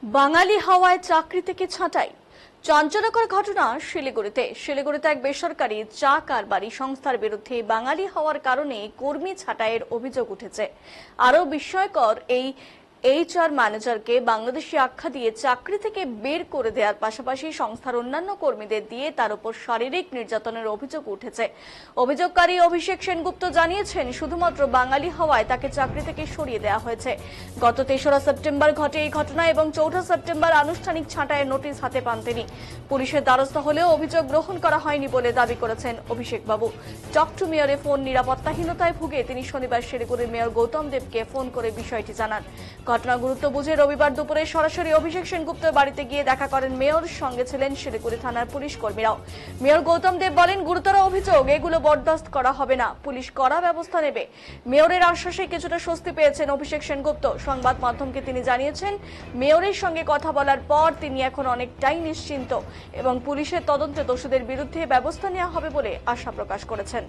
বাঙালি হাওয়ায় চাকরি থেকে ছাঁটাই। চাঞ্চল্যকর ঘটনা শিলিগুড়িতে এক বেসরকারি চা কারবারি সংস্থার বিরুদ্ধে বাঙালি হওয়ার কারণে কর্মী ছাঁটাইয়ের অভিযোগ উঠেছে। আরও বিস্ময়কর, এই HR ম্যানেজারকে বাংলাদেশি আখ্যা দিয়ে চাকরি থেকে বের করে দেওয়ার পাশাপাশি সংস্থার অন্যান্য কর্মীদের দিয়ে তার উপর শারীরিক নির্যাতনের অভিযোগ উঠেছে। অভিযোগকারী অভিষেক সেনগুপ্ত জানিয়েছেন, শুধুমাত্র বাঙালি হওয়ায় তাকে চাকরি থেকে সরিয়ে দেওয়া হয়েছে। গত ৩রা সেপ্টেম্বর ঘটে এই ঘটনা এবং ৪ঠা সেপ্টেম্বর আনুষ্ঠানিক ছাঁটাইয়ের নোটিশ হাতে পান তিনি। পুলিশের দ্বারস্থ হলেও অভিযোগ গ্রহণ করা হয়নি বলে দাবি করেছেন অভিষেক বাবু। টক টু মেয়রে ফোন নিরাপত্তাহীনতায় ভুগে তিনি শনিবার শিলিগুড়ির মেয়র গৌতম দেবকে ফোন করে বিষয়টি জানান। ঘটনার গুরুত্ব বুঝে রবিবার দুপুরে সরাসরি অভিষেক সেনগুপ্তের বাড়িতে গিয়ে দেখা করেন মেয়র, সঙ্গে ছিলেন শিলিগুড়ি থানার পুলিশ কর্মীরাও। মেয়র গৌতম দেব বলেন, গুরুতর অভিযোগ, এগুলো বরদাস্ত করা হবে না, পুলিশ কড়া ব্যবস্থা নেবে। মেয়রের আশ্বাসে কিছুটা স্বস্তি পেয়েছেন অভিষেক সেনগুপ্ত। সংবাদ মাধ্যমকে তিনি জানিয়েছেন, মেয়রের সঙ্গে কথা বলার পর তিনি এখন অনেকটাই নিশ্চিন্ত এবং পুলিশের তদন্তে দোষীদের বিরুদ্ধে ব্যবস্থা নেওয়া হবে বলে আশা প্রকাশ করেছেন।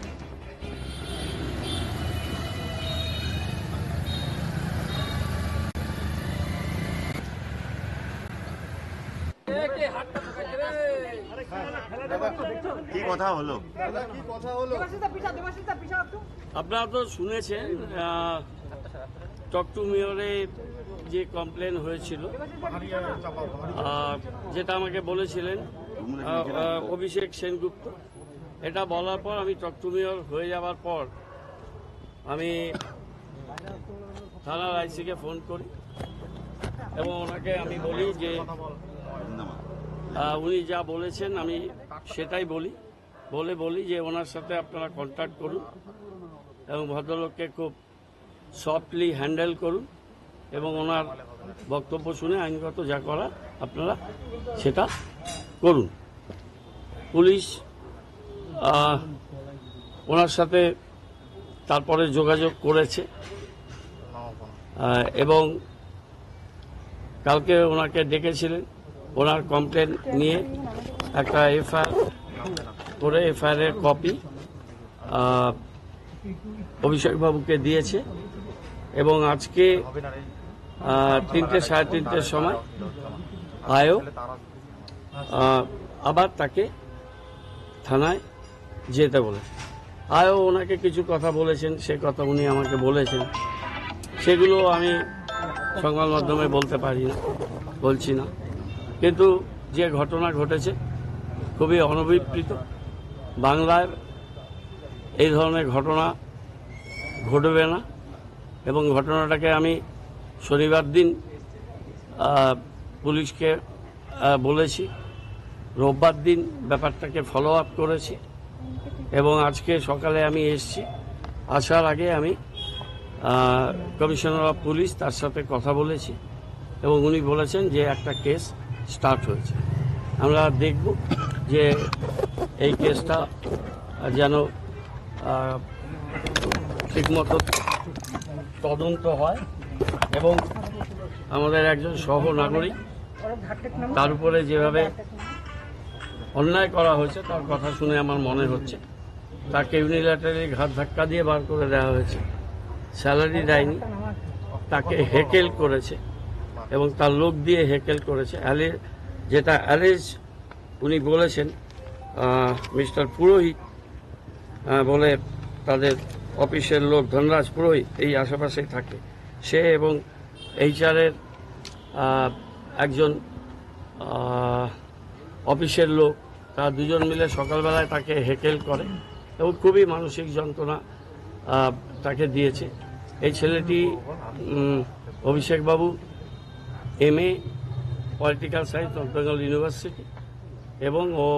কি কথা হলো? আপনারা তো শুনেছেন টক টু মেয়রে যে কমপ্লেন হয়েছিল, যেটা আমাকে বলেছিলেন অভিষেক সেনগুপ্ত। এটা বলার পর আমি টক টু মেয়র হয়ে যাওয়ার পর আমি থানার আইসিকে ফোন করি এবং ওনাকে আমি বলি যে উনি যা বলেছেন আমি সেটাই বলি যে ওনার সাথে আপনারা কন্ট্যাক্ট করুন এবং ভদ্রলোককে খুব সফটলি হ্যান্ডেল করুন এবং ওনার বক্তব্য শুনে আইনগত যা করা আপনারা সেটা করুন। পুলিশ ওনার সাথে তারপরে যোগাযোগ করেছে এবং কালকে ওনাকে ডেকেছিলেন। ওনার কমপ্লেন নিয়ে একটা এফআইআর করে এফআইআরের কপি অভিষেক বাবুকে দিয়েছে এবং আজকে 3টে সাড়ে 3টের সময় আবার তাকে থানায় যেতে বলেছে। ওনাকে কিছু কথা বলেছেন, সে কথা উনি আমাকে বলেছেন, সেগুলো আমি সংবাদ মাধ্যমে বলছি না। কিন্তু যে ঘটনা ঘটেছে খুবই অনভিপ্রেত। বাংলায় এই ধরনের ঘটনা ঘটবে না এবং ঘটনাটাকে আমি শনিবার দিন পুলিশকে বলেছি, রোববার দিন ব্যাপারটাকে ফলো আপ করেছি এবং আজকে সকালে আমি এসেছি। আসার আগে আমি কমিশনার অফ পুলিশ তার সাথে কথা বলেছি এবং উনি বলেছেন যে একটা কেস স্টার্ট হয়েছে। আমরা দেখব যে এই কেসটা যেন ঠিকমতো তদন্ত হয় এবং আমাদের একজন সহনাগরিক, তার উপরে যেভাবে অন্যায় করা হয়েছে তার কথা শুনে আমার মনে হচ্ছে তাকে ইউনিল্যাটারালি ঘাত ধাক্কা দিয়ে বার করে দেওয়া হয়েছে, স্যালারি দেয়নি, তাকে হেকেল করেছে এবং তার লোক দিয়ে হেকেল করেছে। যেটা অ্যালেজ উনি বলেছেন মিস্টার পুরোহিত বলে তাদের অফিসের লোক, ধনরাজ পুরোহিত এই আশেপাশেই থাকে, সে এবং HR-এর একজন অফিসের লোক, তারা দুজন মিলে সকালবেলায় তাকে হেকেল করে এবং খুবই মানসিক যন্ত্রণা তাকে দিয়েছে। এই ছেলেটি অভিষেক বাবু MA political science north Bengal university এবং ও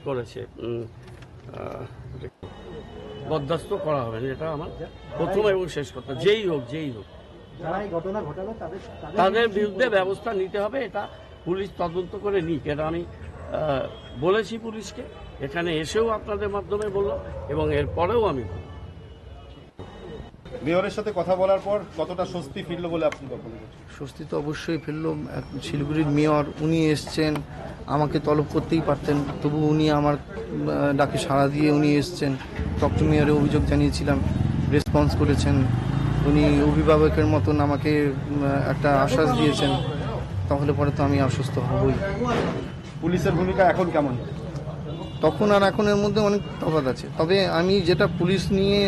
করেছে, বরদাস্ত করা হবে না, এটা আমার প্রথম এবং শেষ কথা। যেই হোক তাদের বিরুদ্ধে ব্যবস্থা নিতে হবে, এটা পুলিশ তদন্ত করে নিক, এটা আমি বলেছি পুলিশকে, এখানে এসেও আপনাদের মাধ্যমে বললাম এবং এরপরেও আমি বললাম। মেয়রের সাথে কথা বলার পর কতটা স্বস্তি ফিরল বলে আপনি বলেন? স্বস্তি তো অবশ্যই ফিরল। শিলিগুড়ির মেয়র উনি এসছেন, আমাকে তলব করতেই পারতেন, তবু উনি আমার ডাকে সাড়া দিয়ে উনি এসছেন। টক টু মেয়রে অভিযোগ জানিয়েছিলাম, রেসপন্স করেছেন। উনি অভিভাবকের মতন আমাকে একটা আশ্বাস দিয়েছেন তাহলে পরে তো আমি অসুস্থ হবই। পুলিশের ভূমিকা এখন কেমন? তখন আর এখনের মধ্যে অনেক তফাৎ আছে। তবে আমি যেটা পুলিশ নিয়ে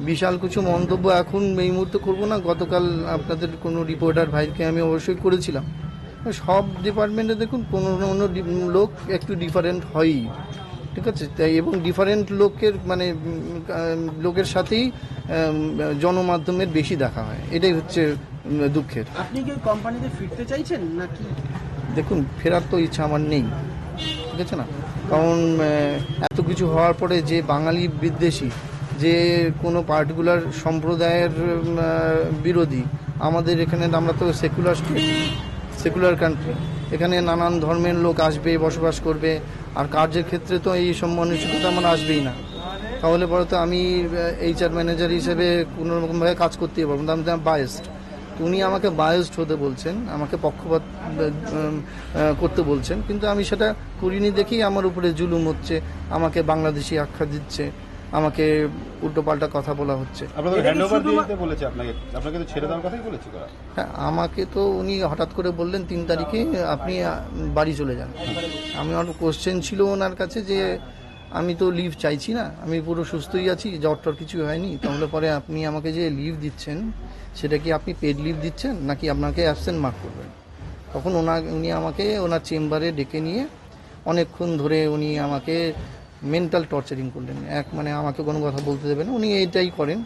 বিশাল কিছু মন্তব্য এখন এই মুহূর্তে করবো না। গতকাল আপনাদের কোনো রিপোর্টার ভাইকে আমি অবশ্যই করেছিলাম। সব ডিপার্টমেন্টে দেখুন কোনো না কোনো লোক একটু ডিফারেন্ট হয়ই, ঠিক আছে? তাই এবং ডিফারেন্ট লোকের মানে লোকের সাথেই জনমাধ্যমের বেশি দেখা হয়, এটাই হচ্ছে দুঃখের। আপনি কি কোম্পানিতে ফিরতে চাইছেন নাকি? দেখুন, ফেরার তো ইচ্ছা আমার নেই, ঠিক আছে না? কারণ এত কিছু হওয়ার পরে যে বাঙালি বিদ্বেষী, যে কোনো পার্টিকুলার সম্প্রদায়ের বিরোধী, আমাদের এখানে আমরা তো সেকুলার কান্ট্রি, এখানে নানান ধর্মের লোক আসবে, বসবাস করবে, আর কার্যের ক্ষেত্রে তো এই সব মানসিকতা আমার আসবেই না। তাহলে পরে তো আমি HR ম্যানেজার হিসেবে কোনো রকমভাবে কাজ করতেই পারবো না, আমি বায়াসড। উনি আমাকে বায়াসড হতে বলছেন, আমাকে পক্ষপাত করতে বলছেন, কিন্তু আমি সেটা করিনি দেখেই আমার উপরে জুলুম হচ্ছে, আমাকে বাংলাদেশি আখ্যা দিচ্ছে, আমাকে উল্টোপাল্টা কথা বলা হচ্ছে। আপনাদের হ্যান্ডওভার দিতে বলেছে আপনাকে তো ছেড়ে দেওয়ার কথাই বলেছে ওরা। হ্যাঁ, আমাকে তো উনি হঠাৎ করে বললেন 3 তারিখে আপনি বাড়ি চলে যান। আমি আমার কোশ্চেন ছিল ওনার কাছে যে আমি তো লিভ চাইছি না, আমি পুরো সুস্থই আছি, জ্বর টর কিছু হয়নি, তাহলে পরে আপনি আমাকে যে লিভ দিচ্ছেন সেটা কি আপনি পেড লিভ দিচ্ছেন নাকি আপনাকে অ্যাবসেন্ট মার্ক করবেন? তখন উনি আমাকে ওনার চেম্বারে ডেকে নিয়ে অনেকক্ষণ ধরে উনি আমাকে মেন্টাল টর্চারিং করলেন। মানে আমাকে কোনো কথা বলতে দেবেন, উনি এইটাই করেন।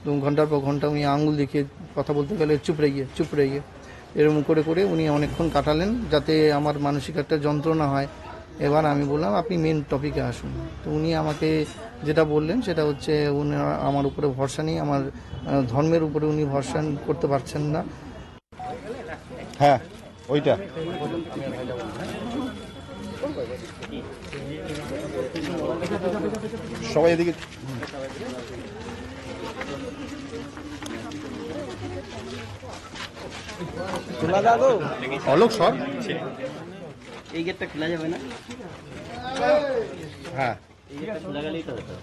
তো ঘন্টার পর ঘন্টা উনি আঙুল দেখিয়ে কথা বলতে গেলে চুপ রেগে এরকম করে করে উনি অনেকক্ষণ কাটালেন, যাতে আমার মানসিক একটা যন্ত্রণা হয়। এবার আমি বললাম আপনি মেন টপিকে আসুন। তো উনি আমাকে যেটা বললেন সেটা হচ্ছে উনি আমার উপরে ভরসা নেই, আমার ধর্মের উপরে উনি ভরসা করতে পারছেন না। হ্যাঁ, ওইটা সবাই এদিকে। খোলা দাও, অলোক সর। এই গেটটা খোলা যাবে না? হ্যাঁ, এই গেটটা খোলা গেলেই তো হতো।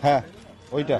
হ্যাঁ, ওইটা